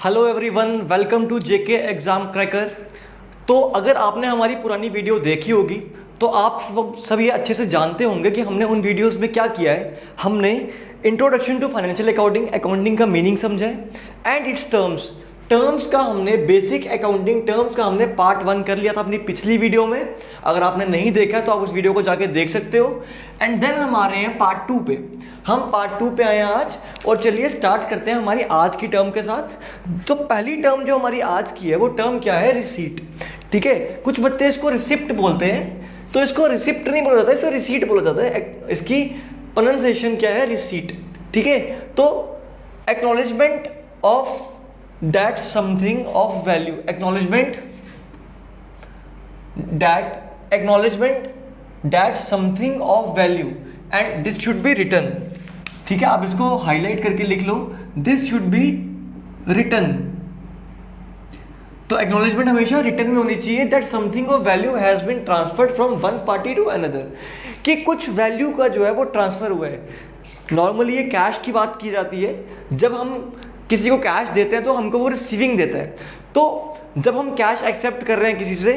Hello everyone, welcome to JK exam cracker. तो अगर आपने हमारी पुरानी वीडियो देखी होगी तो आप सब ये अच्छे से जानते होंगे कि हमने उन वीडियोस में क्या किया है। हमने introduction to financial accounting, accounting का मीनिंग समझा है एंड इट्स टर्म्स का हमने बेसिक अकाउंटिंग टर्म्स का हमने पार्ट 1 कर लिया था अपनी पिछली वीडियो में। अगर आपने नहीं देखा तो आप उस वीडियो को जाके देख सकते हो। एंड देन हम आ रहे हैं पार्ट 2 पे। हम पार्ट 2 पे आए हैं आज, और चलिए स्टार्ट करते हैं हमारी आज की टर्म के साथ। तो पहली टर्म जो हमारी आज की है वो टर्म क्या है? रिसीट। ठीक है, कुछ बच्चे इसको रिसिप्ट बोलते हैं, तो इसको रिसिप्ट नहीं बोला जाता, इसको रिसीट बोला जाता है। इसकी प्रोनाउंसिएशन क्या है? रिसीट। ठीक है, तो acknowledgement of that something of value, acknowledgement that something of value and this should be written। ठीक है, आप इसको हाईलाइट करके लिख लो, this should be written। तो एक्नॉलेजमेंट हमेशा रिटर्न में होनी चाहिए, that something of value has been transferred from one party to another, कि कुछ वैल्यू का जो है वो ट्रांसफर हुआ है। नॉर्मली ये कैश की बात की जाती है। जब हम किसी को कैश देते हैं तो हमको वो रिसीविंग देता है। तो जब हम कैश एक्सेप्ट कर रहे हैं किसी से,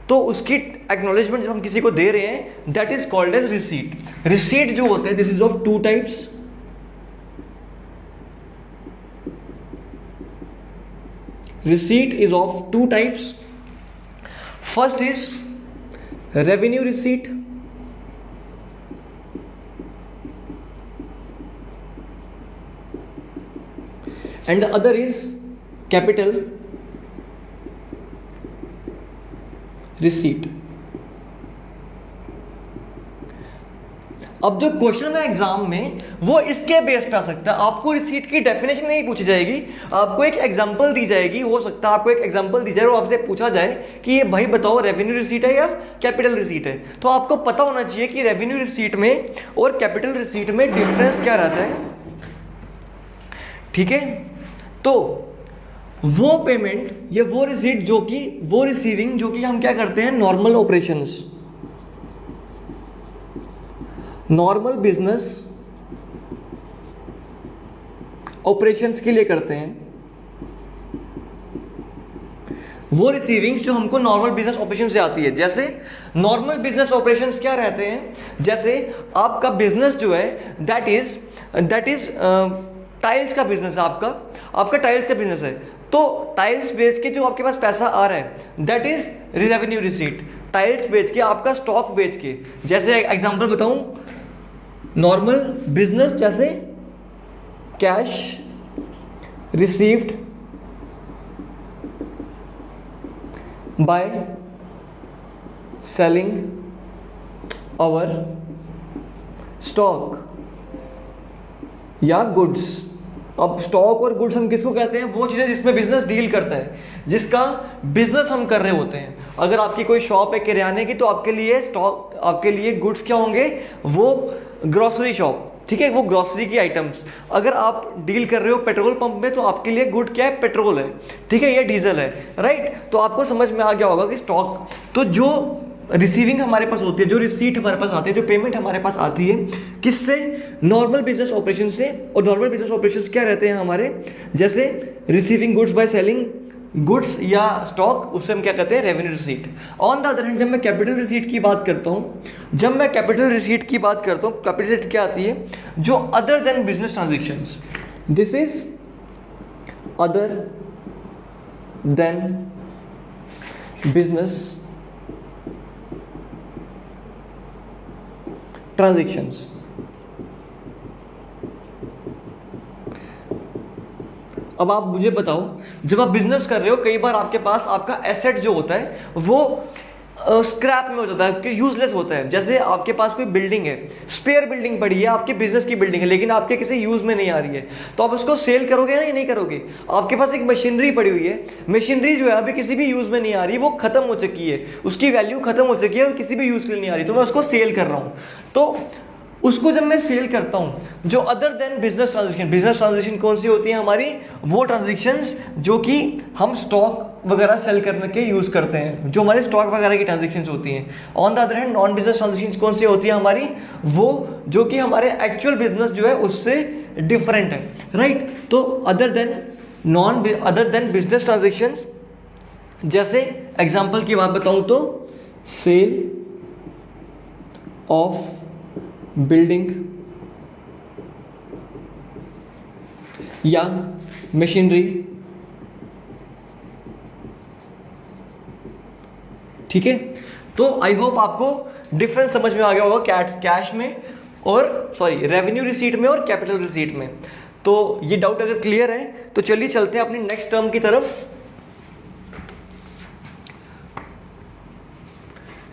तो उसकी एक्नॉलेजमेंट जब हम किसी को दे रहे हैं, that is called as receipt. Receipt जो होते हैं, this is of two types. Receipt is of two types. First is revenue receipt, and the other is capital receipt। अब जो क्वेश्चन है एग्जाम में वो इसके बेस पे आ सकता है। आपको रिसीट की डेफिनेशन नहीं पूछी जाएगी, आपको एक एग्जांपल दी जाएगी। हो सकता है आपको एक एग्जांपल दी जाए और आपसे पूछा जाए कि ये भाई बताओ रेवेन्यू रिसीट है या कैपिटल रिसीट है। तो आपको पता होना चाहिए कि रेवेन्यू रिसीट में और कैपिटल रिसीट में डिफरेंस क्या रहता है। ठीक है, तो वो पेमेंट या वो रिसीट जो कि वो रिसीविंग जो कि हम क्या करते हैं, normal operations, normal business operations के लिए करते हैं। वो रिसीविंग्स जो हमको नॉर्मल बिजनेस ऑपरेशन से आती है। जैसे नॉर्मल बिजनेस ऑपरेशंस क्या रहते हैं, जैसे आपका बिजनेस जो है दैट इज टाइल्स का बिजनेस है। आपका टाइल्स का बिजनेस है, तो टाइल्स बेच के जो आपके पास पैसा आ रहा है that is revenue receipt. Tiles बेच के, आपका स्टॉक बेच के, जैसे एग्जांपल बताऊं, नॉर्मल बिजनेस जैसे cash received by selling our stock या गुड्स। अब स्टॉक और गुड्स हम किसको कहते हैं? वो चीज़ें जिसमें बिजनेस डील करता है, जिसका बिजनेस हम कर रहे होते हैं। अगर आपकी कोई शॉप है किराने की, तो आपके लिए स्टॉक, आपके लिए गुड्स क्या होंगे? वो ग्रोसरी शॉप। ठीक है, वो ग्रोसरी की आइटम्स। अगर आप डील कर रहे हो पेट्रोल पंप में, तो आपके लिए गुड क्या है? पेट्रोल है। ठीक है, ये डीजल है, राइट। तो आपको समझ में आ गया होगा कि स्टॉक, तो जो रिसीविंग हमारे पास होती है, जो रिसीट हमारे पास आती है, जो पेमेंट हमारे पास आती है, किससे? नॉर्मल बिजनेस ऑपरेशन से। और नॉर्मल बिजनेस ऑपरेशंस क्या रहते हैं हमारे? जैसे receiving goods by selling goods या स्टॉक, उससे हम क्या कहते हैं? Revenue receipt. On the other hand, जब मैं कैपिटल रिसीट की बात करता हूँ, कैपिटल रिसीट क्या आती है? जो other than business transactions, this is other than business transactions. अब आप मुझे बताओ, जब आप बिजनेस कर रहे हो, कई बार आपके पास आपका एसेट जो होता है वो स्क्रैप में हो जाता है, कि यूजलेस होता है। जैसे आपके पास कोई बिल्डिंग है, स्पेयर बिल्डिंग पड़ी है, आपके बिजनेस की बिल्डिंग है, लेकिन आपके किसी यूज में नहीं आ रही है, तो आप उसको सेल करोगे ना या नहीं करोगे? आपके पास एक मशीनरी पड़ी हुई है, मशीनरी जो है अभी किसी भी यूज में नहीं आ रही, वो खत्म हो चुकी है, उसकी वैल्यू खत्म हो चुकी है, किसी भी यूज के लिए नहीं आ रही, तो मैं उसको सेल कर रहा हूँ। तो उसको जब मैं सेल करता हूँ, जो अदर देन बिजनेस ट्रांजेक्शन कौन सी होती है हमारी? वो ट्रांजेक्शन्स जो कि हम स्टॉक वगैरह सेल करने के यूज़ करते हैं, जो हमारे स्टॉक वगैरह की ट्रांजेक्शन्स होती हैं। On the other hand non business transactions कौन सी होती है हमारी? वो जो कि हमारे एक्चुअल बिजनेस जो है उससे डिफरेंट है, राइट। तो other than none other than business transactions, जैसे एग्जाम्पल की बात बताऊं तो सेल ऑफ बिल्डिंग या मशीनरी, ठीक है। तो आई होप आपको डिफरेंस समझ में आ गया होगा कैश में और सॉरी रेवेन्यू रिसीट में और कैपिटल रिसीट में। तो ये डाउट अगर क्लियर है तो चलिए चलते हैं अपनी नेक्स्ट टर्म की तरफ।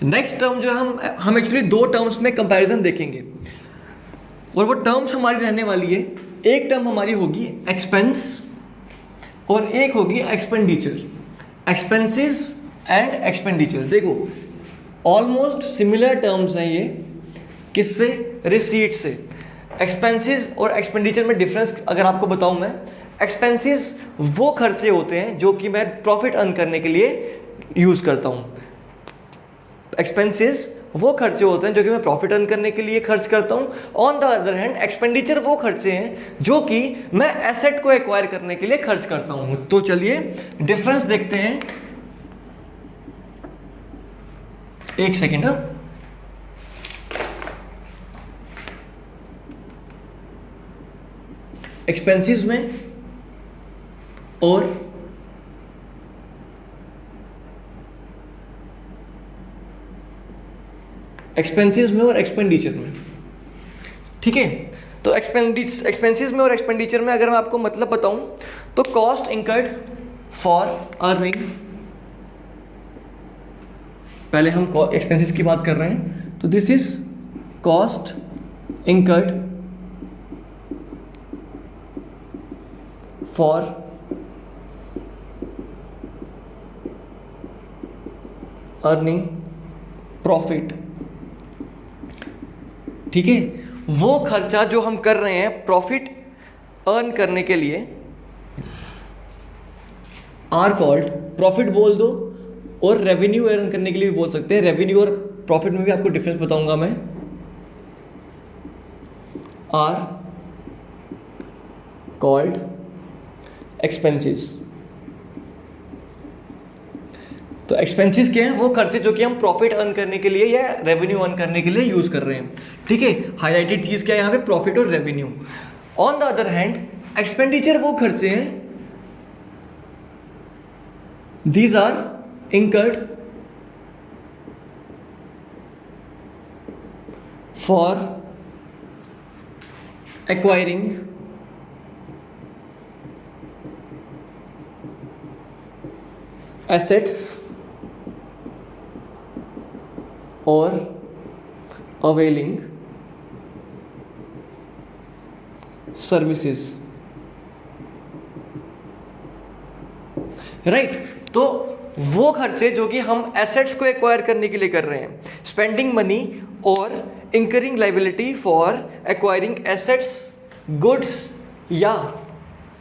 नेक्स्ट टर्म जो हम एक्चुअली दो टर्म्स में कंपैरिजन देखेंगे और वो टर्म्स हमारी रहने वाली है, एक टर्म हमारी होगी एक्सपेंस और एक होगी एक्सपेंडिचर, एक्सपेंसेस एंड एक्सपेंडिचर। देखो ऑलमोस्ट सिमिलर टर्म्स हैं ये, किससे? रिसीट से। एक्सपेंसेस और एक्सपेंडिचर में डिफरेंस अगर आपको बताऊं मैं, एक्सपेंसेस वो खर्चे होते हैं जो कि मैं प्रॉफिट अर्न करने के लिए यूज़ करता हूं। एक्सपेंसेस वो खर्चे होते हैं जो कि मैं प्रॉफिट अर्न करने के लिए खर्च करता हूं। On the other hand expenditure वो खर्चे हैं जो कि मैं एसेट को एक्वायर करने के लिए खर्च करता हूं। तो चलिए डिफरेंस देखते हैं, एक सेकेंड। हाँ, एक्सपेंसेस में और एक्सपेंडिचर में, ठीक है। तो एक्सपेंसेस में और एक्सपेंडिचर में अगर मैं आपको मतलब बताऊं तो कॉस्ट इंकर्ड फॉर अर्निंग, पहले हम एक्सपेंसेस की बात कर रहे हैं तो this is cost incurred for earning profit, ठीक है। वो खर्चा जो हम कर रहे हैं प्रॉफिट अर्न करने के लिए आर कॉल्ड, प्रॉफिट बोल दो और रेवेन्यू अर्न करने के लिए भी बोल सकते हैं। रेवेन्यू और प्रॉफिट में भी आपको डिफरेंस बताऊंगा मैं। Are called expenses. तो एक्सपेंसेस क्या है? वो खर्चे जो कि हम प्रॉफिट अर्न करने के लिए या रेवेन्यू अर्न करने के लिए यूज कर रहे हैं, ठीक है। हाईलाइटेड चीज क्या है यहाँ पे? प्रॉफिट और revenue. On the other hand expenditure वो खर्चे हैं, these are incurred for acquiring assets or availing services, right. तो वो खर्चे जो कि हम एसेट्स को एक्वायर करने के लिए कर रहे हैं, स्पेंडिंग मनी और incurring liability for acquiring assets, goods या,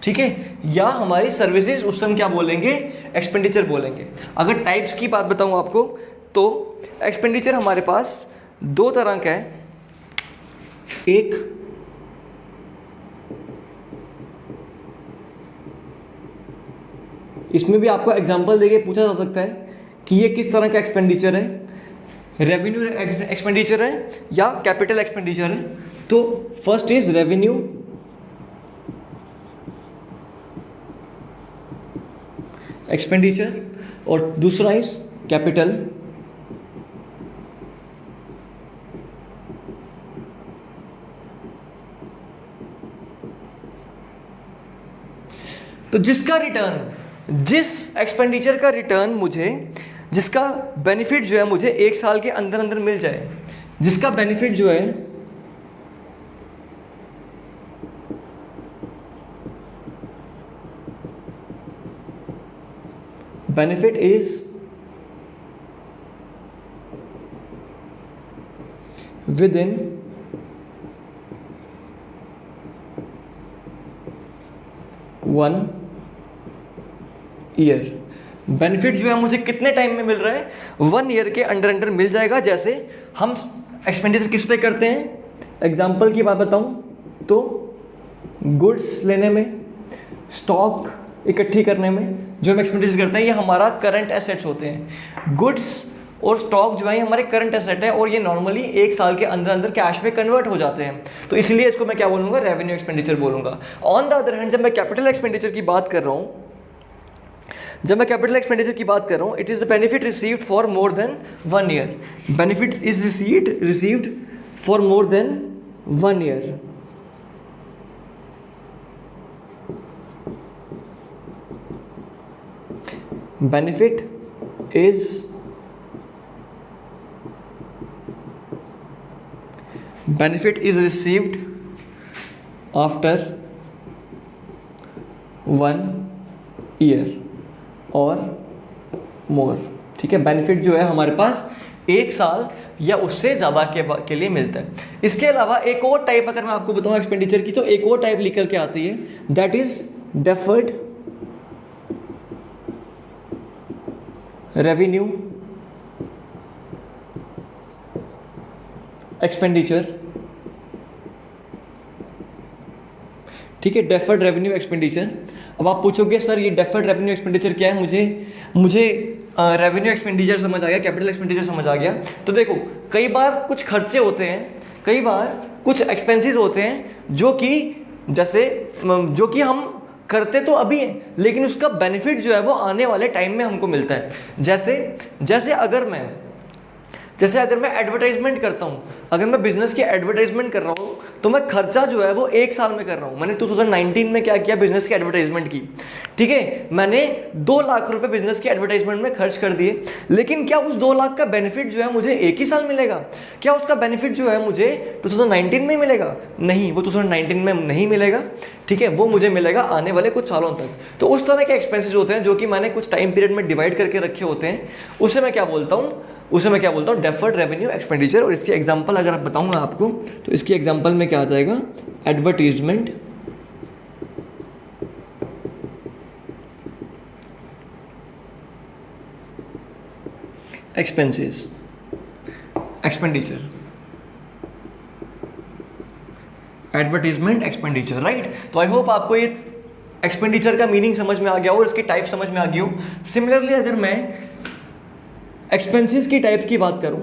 ठीक है, या हमारी सर्विसेज, उस समय क्या बोलेंगे? एक्सपेंडिचर बोलेंगे। अगर टाइप्स की बात बताऊं आपको तो एक्सपेंडिचर हमारे पास दो तरह का है। एक इसमें भी आपको एग्जांपल देके पूछा जा सकता है कि ये किस तरह का एक्सपेंडिचर है, रेवेन्यू एक्सपेंडिचर है या कैपिटल एक्सपेंडिचर है। तो फर्स्ट इज रेवेन्यू एक्सपेंडिचर और दूसरा इज कैपिटल तो जिसका रिटर्न, जिस एक्सपेंडिचर का रिटर्न मुझे, जिसका बेनिफिट जो है मुझे एक साल के अंदर अंदर मिल जाए, जिसका बेनिफिट जो है benefit is with in 1 year. Benefit जो है मुझे कितने टाइम में मिल रहा है? 1 ईयर के अंडर अंडर मिल जाएगा। जैसे हम एक्सपेंडिचर किस पे करते हैं? एग्जाम्पल की बात बताऊं तो गुड्स लेने में, स्टॉक इकट्ठी करने में जो हम एक्सपेंडिचर करते हैं, ये हमारा करंट एसेट्स होते हैं। गुड्स और स्टॉक जो है ये हमारे करंट एसेट है और ये नॉर्मली 1 साल के अंदर अंदर कैश में कन्वर्ट हो जाते हैं, तो इसलिए इसको मैं क्या बोलूँगा, रेवेन्यू एक्सपेंडिचर बोलूँगा। ऑन द अदर हैंड जब मैं कैपिटल एक्सपेंडिचर की बात कर रहा हूँ, it is the benefit received for more than 1 year. Benefit is received for more than 1 year. Benefit is received after 1 year और मोर। ठीक है, बेनिफिट जो है हमारे पास 1 साल या उससे ज़्यादा के लिए मिलता है। इसके अलावा एक और टाइप अगर मैं आपको बताऊं एक्सपेंडिचर की, तो एक और टाइप निकल के आती है, that is deferred revenue expenditure. ठीक है, डेफर्ड रेवेन्यू एक्सपेंडिचर। अब आप पूछोगे सर ये डेफर्ड रेवेन्यू एक्सपेंडिचर क्या है, मुझे रेवेन्यू एक्सपेंडिचर समझ आ गया, कैपिटल एक्सपेंडिचर समझ आ गया। तो देखो, कई बार कुछ खर्चे होते हैं, कई बार कुछ एक्सपेंसेस होते हैं जो कि हम करते तो अभी हैं, लेकिन उसका बेनिफिट जो है वो आने वाले टाइम में हमको मिलता है। जैसे अगर मैं एडवर्टाइजमेंट करता हूँ, अगर मैं बिजनेस की एडवर्टाइजमेंट कर रहा हूँ, तो मैं खर्चा जो है वो 1 साल में कर रहा हूँ। मैंने 2019 में क्या किया, बिजनेस की एडवर्टाइजमेंट की। ठीक है, मैंने 2 लाख रुपए बिजनेस की एडवर्टाइजमेंट में खर्च कर दिए, लेकिन क्या उस 2 लाख का बेनिफिट जो है मुझे 1 ही साल मिलेगा? क्या उसका बेनिफिट जो है मुझे 2019 में मिलेगा? नहीं, वो 2019 में नहीं मिलेगा। ठीक है, वो मुझे मिलेगा आने वाले कुछ सालों तक। तो उस तरह के एक्सपेंसेस होते हैं जो कि मैंने कुछ टाइम पीरियड में डिवाइड करके रखे होते हैं, उसे मैं क्या बोलता हूँ, डेफर्ड रेवेन्यू एक्सपेंडिचर। और इसकी एग्जांपल अगर आप बताऊंगा आपको, तो इसकी एग्जांपल में क्या आ जाएगा, advertisement expenses expenditure, advertisement expenditure, right. तो आई होप आपको ये एक्सपेंडिचर का मीनिंग समझ में आ गया और इसकी टाइप समझ में आ गई हो। सिमिलरली अगर मैं एक्सपेंसेस की टाइप्स की बात करूं,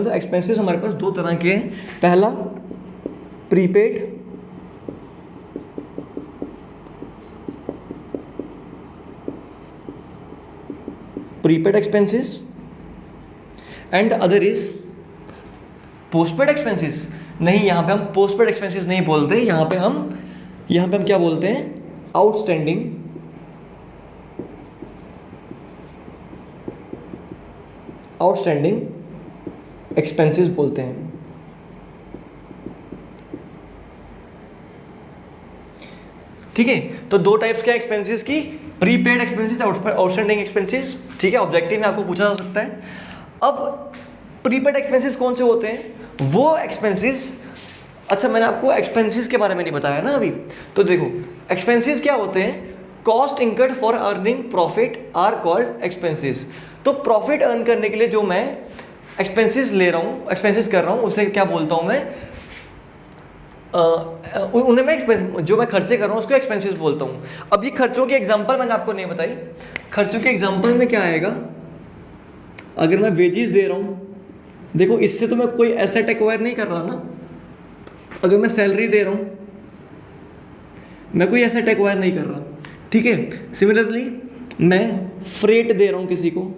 तो एक्सपेंसेस हमारे पास 2 तरह के हैं। पहला prepaid expenses and other is postpaid expenses. नहीं, यहां पे हम पोस्टपेड एक्सपेंसेस नहीं बोलते, यहां पे हम क्या बोलते हैं, आउटस्टैंडिंग एक्सपेंसेस बोलते हैं। ठीक है, तो 2 टाइप्स के एक्सपेंसेस की, प्रीपेड एक्सपेंसेस, आउटस्टैंडिंग एक्सपेंसेस। ठीक है, ऑब्जेक्टिव में आपको पूछा जा सकता है। अब प्रीपेड एक्सपेंसेस कौन से होते हैं? वो एक्सपेंसेस, अच्छा मैंने आपको एक्सपेंसेस के बारे में नहीं बताया ना अभी, तो देखो एक्सपेंसेस क्या होते हैं, cost incurred for earning profit are called expenses. तो प्रॉफिट अर्न करने के लिए जो मैं एक्सपेंसेस कर रहा हूँ, उसे क्या बोलता हूँ मैं, उन्हें मैं जो मैं खर्चे कर रहा हूँ उसको एक्सपेंसेस बोलता हूँ। अब ये खर्चों की एग्जांपल मैंने आपको नहीं बताई। खर्चों के एग्जांपल में क्या आएगा, अगर मैं वेजेस दे रहा हूँ, देखो इससे तो मैं कोई एसेट एक्वायर नहीं कर रहा ना। अगर मैं सैलरी दे रहा हूँ, मैं कोई एसेट एक्वायर नहीं कर रहा। ठीक है, सिमिलरली मैं फ्रेट दे रहा हूँ किसी को।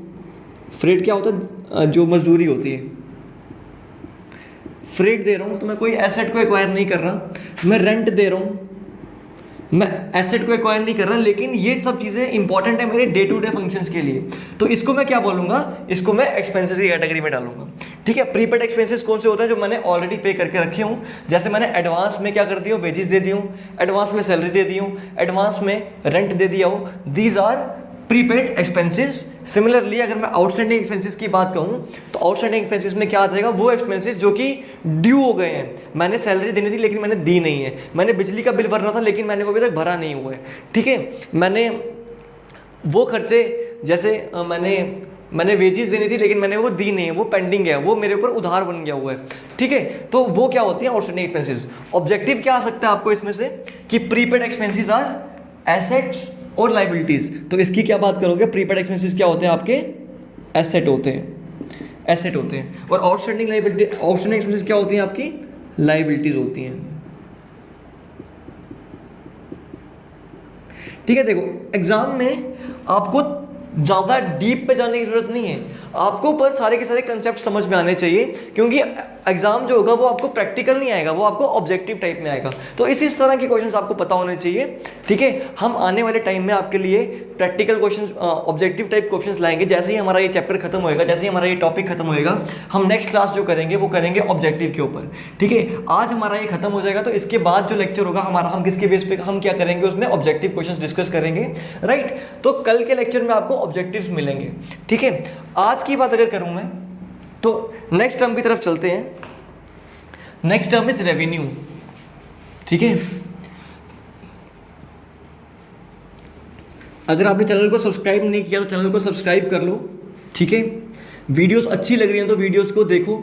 फ्रेट क्या होता है, जो मजदूरी होती है। फ्रेट दे रहा हूँ तो मैं कोई एसेट को एक्वायर नहीं कर रहा। मैं रेंट दे रहा हूँ, मैं एसेट को एक्वायर नहीं कर रहा, लेकिन ये सब चीज़ें इंपॉर्टेंट है मेरे डे टू डे फंक्शंस के लिए। तो इसको मैं क्या बोलूँगा, इसको मैं एक्सपेंसेस की कैटेगरी में डालूंगा। ठीक है, प्रीपेड एक्सपेंसेस कौन से होते हैं, जो मैंने ऑलरेडी पे करके रखे हूँ। जैसे मैंने एडवांस में क्या कर दिया, वेजेस दे दी हूँ, एडवांस में सैलरी दे दी हूँ, एडवांस में रेंट दे दिया हो, these are prepaid expenses. Similarly अगर मैं आउटस्टैंडिंग एक्सपेंसेस की बात कहूँ, तो आउटस्टैंडिंग एक्सपेंसेस में क्या आ जाएगा, वो एक्सपेंसेस जो कि ड्यू हो गए हैं। मैंने सैलरी देनी थी लेकिन मैंने दी नहीं है, मैंने बिजली का बिल भरना था लेकिन मैंने वो अभी तक भरा नहीं हुआ है। ठीक है, मैंने वो खर्चे, जैसे मैंने मैंने वेजेस देनी थी लेकिन मैंने वो दी नहीं है, वो पेंडिंग है, वो मेरे ऊपर उधार बन गया हुआ है, ठीक है। तो वो क्या होती है आउटस्टैंडिंग एक्सपेंसेस। ऑब्जेक्टिव क्या आ सकता है आपको इसमें से कि प्रीपेड एक्सपेंसेस आर एसेट्स और लाइबिलिटीज। तो इसकी क्या बात करोगे, प्रीपेड एक्सपेंसेस क्या होते हैं आपके, एसेट होते हैं, एसेट होते हैं। और आउटस्टैंडिंग लाइबिलिटी, आउटस्टैंडिंग एक्सपेंसेस क्या होती हैं आपकी, लाइबिलिटीज होती हैं, ठीक है। देखो एग्जाम में आपको ज़्यादा डीप पे जाने की जरूरत नहीं है, आपको पर सारे के सारे कंसेप्ट समझ में आने चाहिए, क्योंकि एग्जाम जो होगा वो आपको प्रैक्टिकल नहीं आएगा, वो आपको ऑब्जेक्टिव टाइप में आएगा। तो इस तरह के क्वेश्चंस आपको पता होने चाहिए, ठीक है। हम आने वाले टाइम में आपके लिए practical questions, objective type questions लाएंगे। जैसे ही हमारा ये चैप्टर खत्म होएगा, जैसे ही हमारा ये टॉपिक खत्म होएगा, हम नेक्स्ट क्लास जो करेंगे वो करेंगे ऑब्जेक्टिव के ऊपर, ठीक है। आज हमारा ये खत्म हो जाएगा, तो इसके बाद जो लेक्चर होगा हमारा, हम किसके बेस पे हम क्या करेंगे, उसमें ऑब्जेक्टिव क्वेश्चंस डिस्कस करेंगे, राइट। तो कल के लेक्चर में आपको ऑब्जेक्टिव्स मिलेंगे, ठीक है। आज की बात अगर करूं मैं, तो नेक्स्ट टर्म की तरफ चलते हैं। नेक्स्ट टर्म इज रेवेन्यू, ठीक है। अगर आपने चैनल को सब्सक्राइब नहीं किया तो चैनल को सब्सक्राइब कर लो, ठीक है। वीडियोस अच्छी लग रही हैं तो वीडियोस को देखो।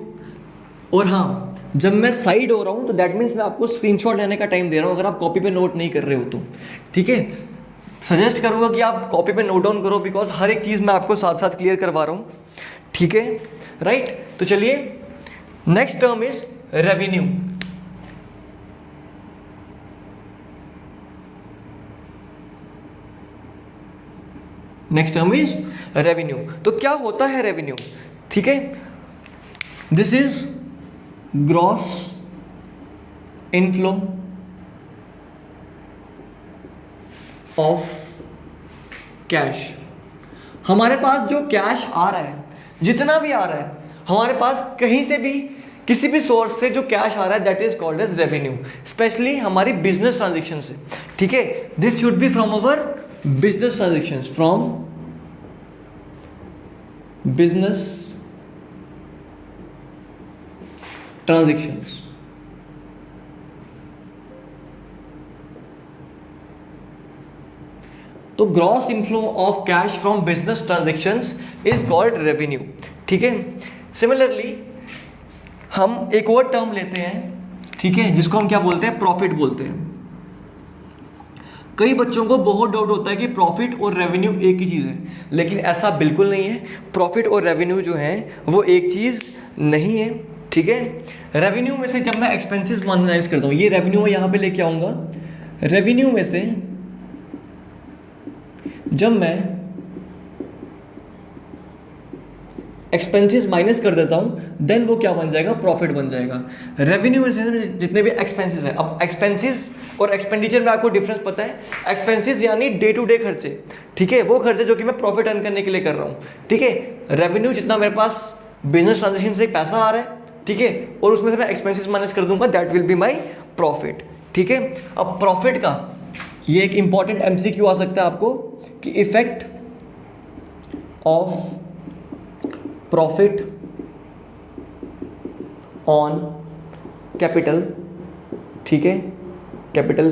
और हाँ, जब मैं साइड हो रहा हूं तो दैट मीन्स मैं आपको स्क्रीनशॉट लेने का टाइम दे रहा हूं, अगर आप कॉपी पे नोट नहीं कर रहे हो तो, ठीक है। सजेस्ट करूंगा कि आप कॉपी पे नोट डाउन करो, बिकॉज हर एक चीज़ मैं आपको साथ साथ क्लियर करवा रहा हूँ, ठीक है, राइट। तो चलिए, next term is revenue. Next term is revenue. तो क्या होता है रेवेन्यू, ठीक है। This is gross inflow of cash. हमारे पास जो कैश आ रहा है, जितना भी आ रहा है हमारे पास, कहीं से भी किसी भी सोर्स से जो कैश आ रहा है, that is called as revenue. Specially हमारी बिजनेस ट्रांजेक्शन से, ठीक है। This should be from our business transaction, from business transactions. तो gross inflow of cash from business transactions is called revenue, ठीक है। सिमिलरली हम एक और टर्म लेते हैं, ठीक है, जिसको हम क्या बोलते हैं, प्रॉफिट बोलते हैं। कई बच्चों को बहुत डाउट होता है कि प्रॉफिट और रेवेन्यू एक ही चीज़ है, लेकिन ऐसा बिल्कुल नहीं है। प्रॉफिट और रेवेन्यू जो है वो एक चीज़ नहीं है, ठीक है। रेवेन्यू में से जब मैं एक्सपेंसेस एनालाइज करता हूँ, ये रेवेन्यू मैं यहाँ पे लेके आऊँगा। रेवेन्यू में से जब मैं एक्सपेंसेस माइनस कर देता हूं, देन वो क्या बन जाएगा, प्रॉफिट बन जाएगा। रेवेन्यू में से जितने भी एक्सपेंसेस हैं, अब एक्सपेंसेस और एक्सपेंडिचर में आपको डिफरेंस पता है। एक्सपेंसेस यानी डे टू डे खर्चे, ठीक है, वो खर्चे जो कि मैं प्रॉफिट अर्न करने के लिए कर रहा हूँ, ठीक है। रेवेन्यू जितना मेरे पास बिजनेस ट्रांजेक्शन से पैसा आ रहा है, ठीक है, और उसमें से मैं एक्सपेंसेस माइनस कर दूंगा, that will be my profit, ठीक है। अब प्रॉफिट का ये एक इंपॉर्टेंट एमसीक्यू आ सकता है आपको कि effect of profit on capital, ठीक है। कैपिटल,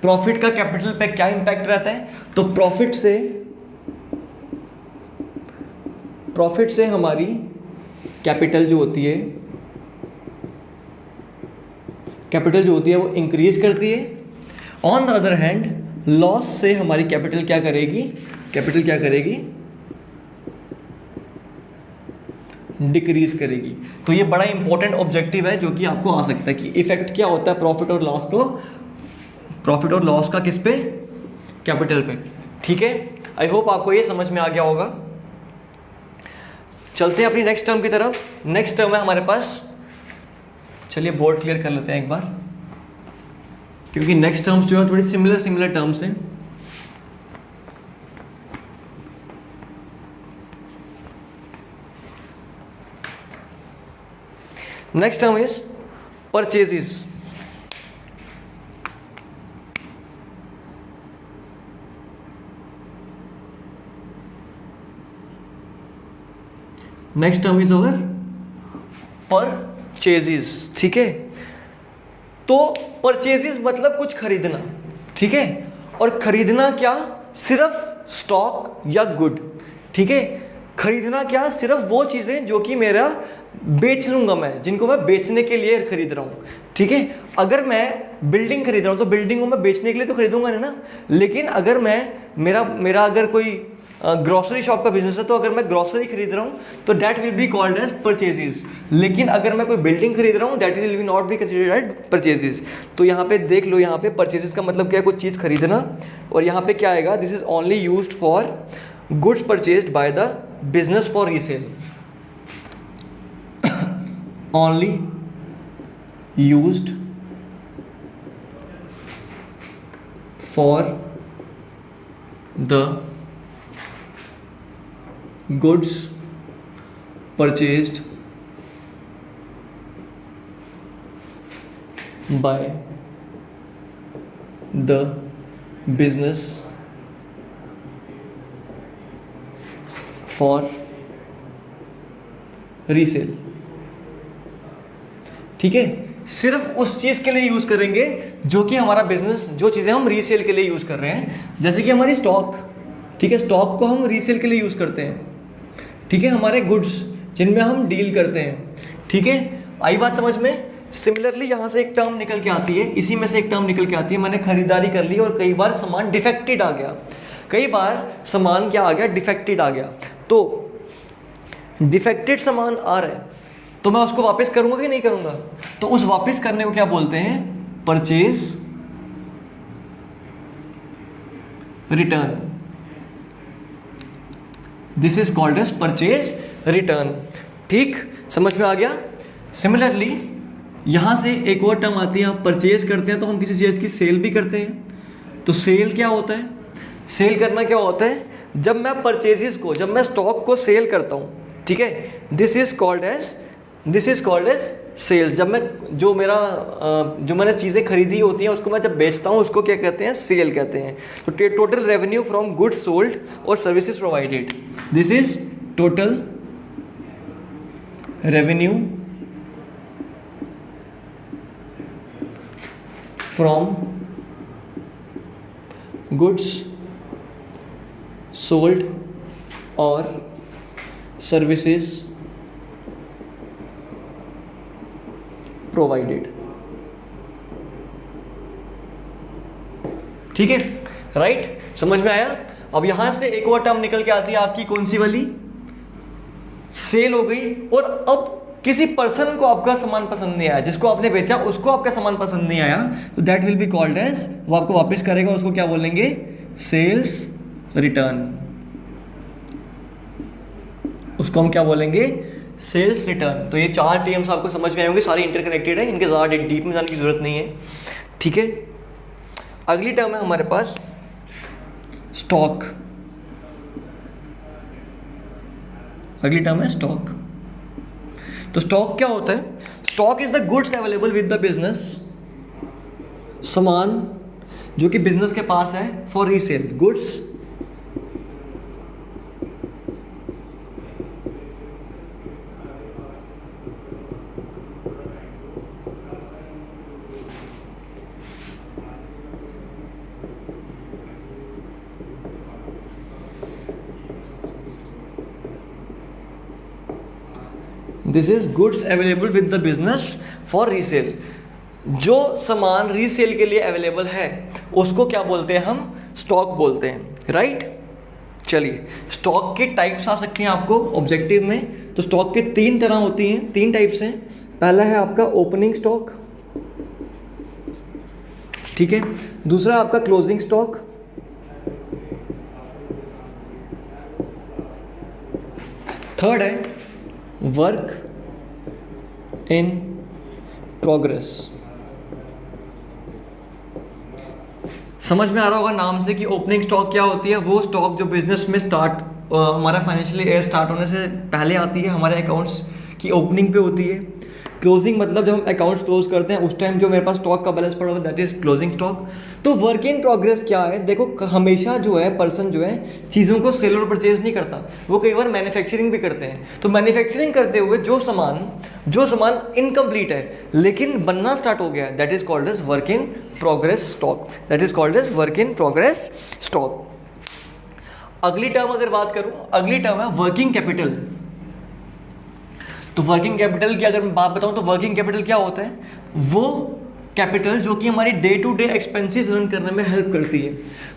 प्रॉफिट का कैपिटल पे क्या इंपैक्ट रहता है, तो प्रॉफिट से हमारी कैपिटल जो होती है, वो इंक्रीज करती है। On the other hand loss से हमारी कैपिटल क्या करेगी, डिक्रीज करेगी। तो ये बड़ा इंपॉर्टेंट ऑब्जेक्टिव है जो कि आपको आ सकता है कि इफेक्ट क्या होता है प्रॉफिट और लॉस का किस पे, कैपिटल पे, ठीक है। आई होप आपको ये समझ में आ गया होगा। चलते हैं अपनी नेक्स्ट टर्म की तरफ। नेक्स्ट टर्म है हमारे पास, चलिए बोर्ड क्लियर कर लेते हैं एक बार, क्योंकि नेक्स्ट टर्म्स जो है थोड़ी सिमिलर टर्म्स हैं। Next term is purchases. Next term is over purchases, ठीक है। तो परचेजेस मतलब कुछ खरीदना, ठीक है। और खरीदना क्या, सिर्फ स्टॉक या गुड, ठीक है। खरीदना क्या, सिर्फ वो चीज़ें जो कि मेरा बेच लूँगा मैं, जिनको मैं बेचने के लिए खरीद रहा हूँ, ठीक है। अगर मैं बिल्डिंग खरीद रहा हूँ तो बिल्डिंग को मैं बेचने के लिए तो खरीदूंगा नहीं ना। लेकिन अगर मैं मेरा अगर कोई ग्रॉसरी शॉप का बिजनेस है, तो अगर मैं ग्रॉसरी खरीद रहा हूँ तो that will be called as purchases. लेकिन अगर मैं कोई बिल्डिंग खरीद रहा हूँ, that will be not be considered as purchases. तो यहाँ पे देख लो, यहाँ पे परचेजेस का मतलब क्या है, कुछ चीज़ खरीदना। और यहाँ पे क्या आएगा, this is only used for goods purchased by the business for resale, only used for the goods purchased by the business for resale। ठीक है, सिर्फ उस चीज़ के लिए यूज़ करेंगे जो कि हमारा बिजनेस, जो चीज़ें हम रीसेल के लिए यूज़ कर रहे हैं, जैसे कि हमारी स्टॉक, ठीक है, स्टॉक को हम रीसेल के लिए यूज़ करते हैं, ठीक है, हमारे गुड्स जिनमें हम डील करते हैं, ठीक है। आई बात समझ में। सिमिलरली यहाँ से एक टर्म निकल के आती है, इसी में से एक टर्म निकल के आती है, मैंने खरीदारी कर ली और कई बार सामान डिफेक्टेड आ गया, कई बार सामान क्या आ गया, डिफेक्टेड आ गया। तो डिफेक्टेड सामान आ रहा है तो मैं उसको वापस करूंगा कि नहीं करूंगा, तो उस वापस करने को क्या बोलते हैं, purchase return. This is called as purchase return. ठीक, समझ में आ गया। सिमिलरली यहां से एक और टर्म आती है, आप परचेज करते हैं तो हम किसी चीज़ की सेल भी करते हैं। तो सेल क्या होता है, सेल करना क्या होता है, जब मैं परचेजेस को, जब मैं स्टॉक को सेल करता हूं, ठीक है, this is called as sales. जब मैं जो मैंने चीज़ें खरीदी होती हैं उसको मैं जब बेचता हूँ उसको क्या कहते हैं, सेल कहते हैं। तो total revenue from goods sold और services provided, this is total revenue from goods sold और सर्विसेज प्रोवाइडेड। ठीक है, राइट, समझ में आया। अब यहां से एक और टर्म निकल के आती है आपकी, कौन सी वाली, सेल हो गई। और अब किसी पर्सन को आपका सामान पसंद नहीं आया, जिसको आपने बेचा उसको आपका सामान पसंद नहीं आया, तो that will be called as, वो आपको वापस करेगा, उसको क्या बोलेंगे, सेल्स रिटर्न। उसको हम क्या बोलेंगे, सेल्स रिटर्न। तो ये चार टर्म्स आपको समझ में आएंगे, सारे इंटरकनेक्टेड है, इनके ज़्यादा डीप में जाने की जरूरत नहीं है, ठीक है। अगली टर्म है हमारे पास स्टॉक। अगली टर्म है स्टॉक। तो स्टॉक क्या होता है, stock is the goods available with the business, सामान जो कि बिजनेस के पास है for resale, goods this is goods available with the business for resale. जो सामान रीसेल के लिए अवेलेबल है उसको क्या बोलते हैं, हम स्टॉक बोलते हैं, राइट। चलिए, स्टॉक के टाइप्स आ सकती हैं आपको ऑब्जेक्टिव में। तो स्टॉक के तीन तरह होती हैं, तीन टाइप्स हैं। पहला है आपका ओपनिंग स्टॉक, ठीक है। दूसरा आपका क्लोजिंग स्टॉक, थर्ड है वर्क इन प्रोग्रेस। समझ में आ रहा होगा नाम से कि ओपनिंग स्टॉक क्या होती है, वो स्टॉक जो बिजनेस में हमारा फाइनेंशियल ईयर स्टार्ट होने से पहले आती है, हमारे अकाउंट्स की ओपनिंग पे होती है। क्लोजिंग मतलब जब हम अकाउंट्स क्लोज करते हैं उस टाइम जो मेरे पास स्टॉक का बैलेंस पड़ा होता है, दैट इज क्लोजिंग स्टॉक। तो वर्क इन प्रोग्रेस क्या है, देखो हमेशा जो है पर्सन जो है चीज़ों को सेल और परचेज नहीं करता, वो कई बार मैन्युफैक्चरिंग भी करते हैं। तो मैन्युफैक्चरिंग करते हुए जो सामान इनकम्प्लीट है लेकिन बनना स्टार्ट हो गया, that is called as work in progress stock, that is called as work in progress stock. अगली टर्म अगर बात करूं, अगली टर्म है वर्किंग कैपिटल। तो वर्किंग कैपिटल की अगर मैं बात बताऊं तो वर्किंग कैपिटल क्या होता है? वो कैपिटल जो कि हमारी day to day expenses run करने में हेल्प करती है,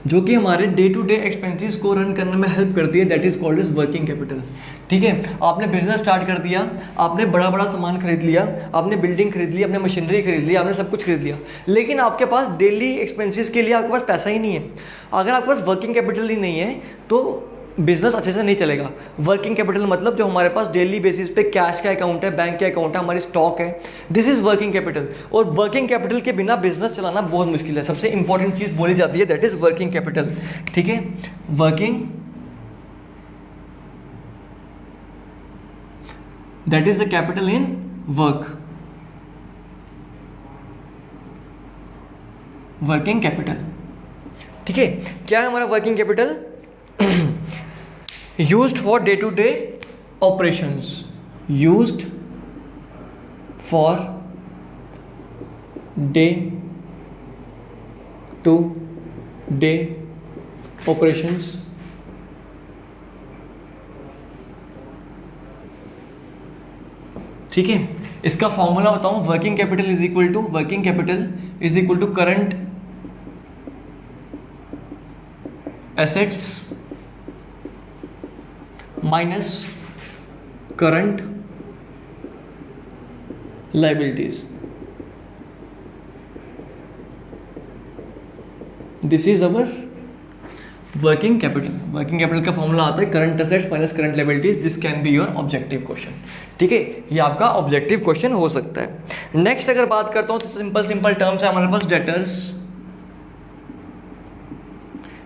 जो कि हमारे डे टू डे एक्सपेंसेस को रन करने में हेल्प करती है, that is called is working capital. ठीक है, आपने बिजनेस स्टार्ट कर दिया, आपने बड़ा बड़ा सामान खरीद लिया, आपने बिल्डिंग खरीद ली, आपने मशीनरी खरीद ली, आपने सब कुछ खरीद लिया, लेकिन आपके पास डेली एक्सपेंसेस के लिए आपके पास पैसा ही नहीं है। अगर आपके पास वर्किंग कैपिटल ही नहीं है तो बिजनेस अच्छे से नहीं चलेगा। वर्किंग कैपिटल मतलब जो हमारे पास डेली बेसिस पे कैश का अकाउंट है, बैंक के अकाउंट है, हमारी स्टॉक है, दिस इज वर्किंग कैपिटल। और वर्किंग कैपिटल के बिना बिजनेस चलाना बहुत मुश्किल है। सबसे इंपॉर्टेंट चीज बोली जाती है दैट इज वर्किंग कैपिटल। ठीक है, working, that is the capital in work, working capital. ठीक है, क्या है हमारा working capital? used for day to day operations, used for day to day operations, ठीक है। इसका फॉर्मूला बताऊं, working capital is equal to, working capital is equal to current assets minus current liabilities. This is our working capital. Working capital का formula आता है current assets minus current liabilities. This can be your objective question. ठीक है, ये आपका objective question हो सकता है। नेक्स्ट अगर बात करता हूं तो सिंपल टर्म्स है हमारे पास डेटर्स।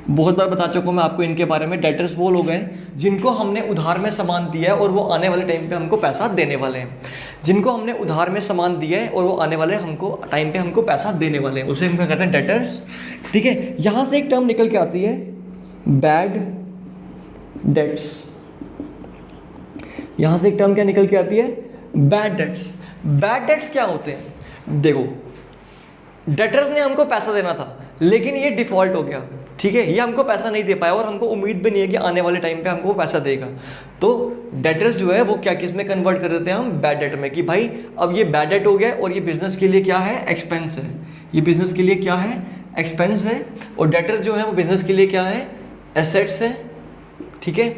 बहुत बार बता चुका हूं मैं आपको इनके बारे में। डेटर्स वो लोग हैं जिनको हमने उधार में सामान दिया है और वो आने वाले टाइम पे हमको पैसा देने वाले हैं। जिनको हमने उधार में सामान दिया है और वो आने वाले हमको टाइम पे हमको पैसा देने वाले हैं, उसे हम क्या कहते हैं? डेटर्स। ठीक है, यहां से एक टर्म निकल के आती है बैड डेट्स। यहां से एक टर्म क्या निकल के आती है? Bad debts. बैड डेट्स क्या होते हैं? देखो, डेटर्स ने हमको पैसा देना था लेकिन ये डिफॉल्ट हो गया। ठीक है, ये हमको पैसा नहीं दे पाया और हमको उम्मीद भी नहीं है कि आने वाले टाइम पे हमको वो पैसा देगा। तो डेटर्स जो है वो क्या किस में कन्वर्ट कर देते हैं हम? बैड डेट में, कि भाई अब ये बैड डेट हो गया और ये बिजनेस के लिए क्या है? एक्सपेंस है। ये बिजनेस के लिए क्या है? एक्सपेंस है। और डेटर्स जो है वो बिजनेस के लिए क्या है? एसेट्स है। ठीक है,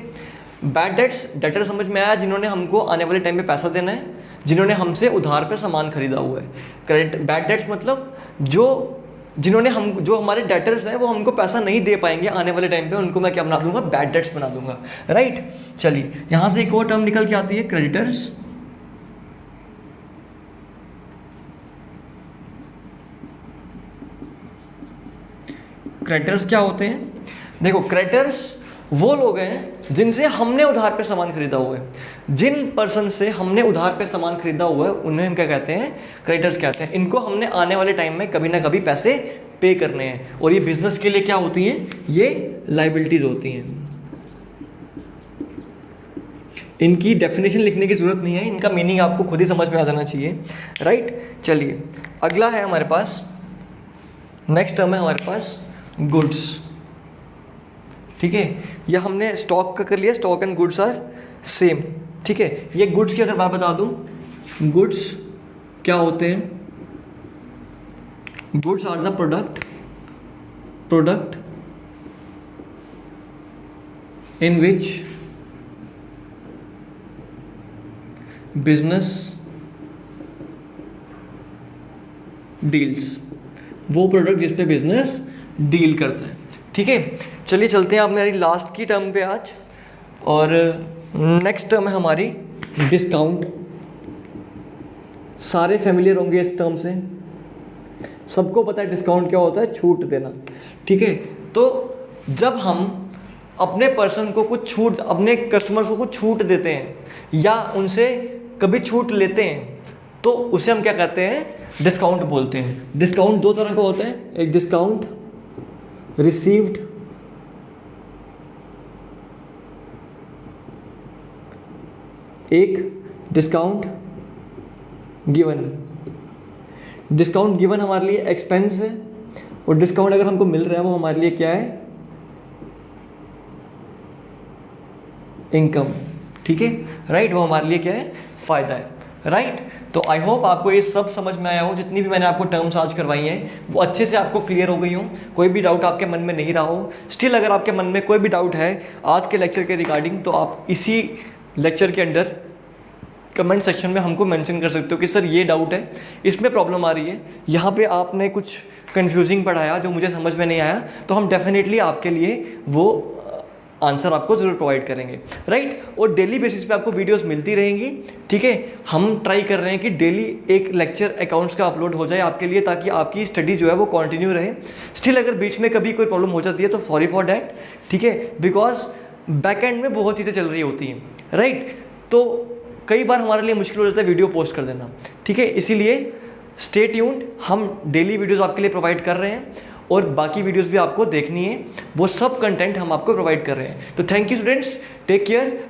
बैड डेट्स, डेटर समझ में आया? जिन्होंने हमको आने वाले टाइम पे पैसा देना है, जिन्होंने हमसे उधार पे सामान खरीदा हुआ है। करेक्ट, बैड डेट्स मतलब जिन्होंने जो हमारे डेटर्स हैं वो हमको पैसा नहीं दे पाएंगे आने वाले टाइम पे, उनको मैं क्या बना दूंगा? बैड डेट्स बना दूंगा। राइट, चलिए यहां से एक और टर्म निकल के आती है क्रेडिटर्स। क्रेडिटर्स क्या होते हैं? देखो, क्रेडिटर्स वो लोग हैं जिनसे हमने उधार पे सामान खरीदा हुआ है। जिन पर्सन से हमने उधार पे सामान खरीदा हुआ है उन्हें हम क्या कहते हैं? क्रेडिटर्स कहते हैं। इनको हमने आने वाले टाइम में कभी ना कभी पैसे पे करने हैं। और ये बिजनेस के लिए क्या होती हैं? ये लाइबिलिटीज होती हैं। इनकी डेफिनेशन लिखने की जरूरत नहीं है, इनका मीनिंग आपको खुद ही समझ में आ जाना चाहिए। राइट, चलिए अगला है हमारे पास, नेक्स्ट टर्म है हमारे पास गुड्स। ठीक है, यह हमने स्टॉक का कर लिया, stock and goods are same. ठीक है, ये गुड्स की अगर बात बता दूं, गुड्स क्या होते हैं? Goods are the product in which business deals. वो प्रोडक्ट जिस पे बिजनेस डील करता है। ठीक है, चलिए चलते हैं आप मेरी लास्ट की टर्म पे आज। और नेक्स्ट टर्म है हमारी डिस्काउंट। सारे फैमिलियर होंगे इस टर्म से, सबको पता है डिस्काउंट क्या होता है? छूट देना। ठीक है, तो जब हम अपने पर्सन को कुछ छूट, अपने कस्टमर्स को कुछ छूट देते हैं या उनसे कभी छूट लेते हैं तो उसे हम क्या कहते हैं? डिस्काउंट बोलते हैं। डिस्काउंट दो तरह का होता है, एक डिस्काउंट रिसीव्ड, एक डिस्काउंट गिवन। डिस्काउंट गिवन हमारे लिए एक्सपेंस है और डिस्काउंट अगर हमको मिल रहा है वो हमारे लिए क्या है? इनकम, ठीक है, राइट, वो हमारे लिए क्या है, फ़ायदा है, राइट। तो आई होप आपको ये सब समझ में आया हो, जितनी भी मैंने आपको टर्म्स आज करवाई हैं वो अच्छे से आपको क्लियर हो गई हो, कोई भी डाउट आपके मन में नहीं रहा हो। स्टिल अगर आपके मन में कोई भी डाउट है आज के लेक्चर के रिगार्डिंग, तो आप इसी लेक्चर के अंडर कमेंट सेक्शन में हमको मेंशन कर सकते हो कि सर ये डाउट है, इसमें प्रॉब्लम आ रही है, यहाँ पे आपने कुछ कंफ्यूजिंग पढ़ाया जो मुझे समझ में नहीं आया, तो हम डेफिनेटली आपके लिए वो आंसर आपको ज़रूर प्रोवाइड करेंगे, राइट। और डेली बेसिस पे आपको वीडियोस मिलती रहेंगी, ठीक है। हम ट्राई कर रहे हैं कि डेली एक लेक्चर अकाउंट्स का अपलोड हो जाए आपके लिए, ताकि आपकी स्टडी जो है वो कंटिन्यू रहे। स्टिल अगर बीच में कभी कोई प्रॉब्लम हो जाती है तो सॉरी फॉर डैट, ठीक है, बिकॉज बैक एंड में बहुत चीज़ें चल रही होती हैं, राइट। तो कई बार हमारे लिए मुश्किल हो जाता है वीडियो पोस्ट कर देना, ठीक है। इसीलिए स्टे ट्यून्ड, हम डेली वीडियोस आपके लिए प्रोवाइड कर रहे हैं, और बाकी वीडियोस भी आपको देखनी है, वो सब कंटेंट हम आपको प्रोवाइड कर रहे हैं। तो thank you students, take care.